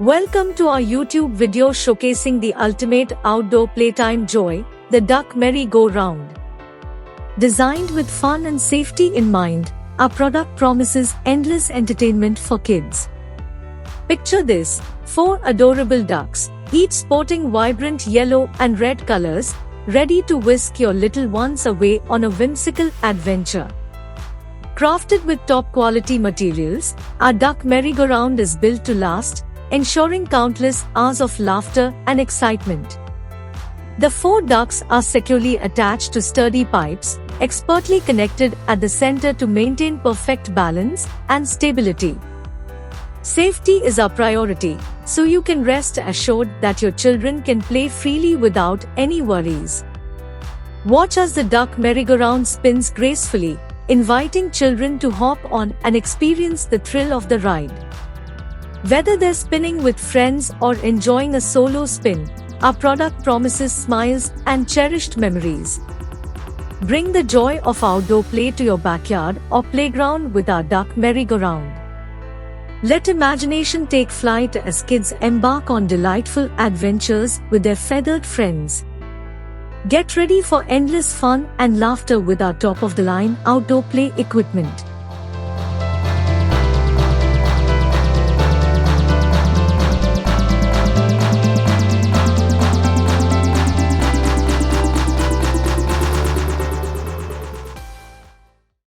Welcome to our YouTube video showcasing the ultimate outdoor playtime joy, the duck merry-go-round. Designed with fun and safety in mind, our product promises endless entertainment for kids. Picture this, 4 adorable ducks, each sporting vibrant yellow and red colors, ready to whisk your little ones away on a whimsical adventure. Crafted with top-quality materials, our duck merry-go-round is built to last, ensuring countless hours of laughter and excitement. The 4 ducks are securely attached to sturdy pipes, expertly connected at the center to maintain perfect balance and stability. Safety is our priority, so you can rest assured that your children can play freely without any worries. Watch as the duck merry-go-round spins gracefully, inviting children to hop on and experience the thrill of the ride. Whether they're spinning with friends or enjoying a solo spin, our product promises smiles and cherished memories. Bring the joy of outdoor play to your backyard or playground with our duck merry-go-round. Let imagination take flight as kids embark on delightful adventures with their feathered friends. Get ready for endless fun and laughter with our top-of-the-line outdoor play equipment.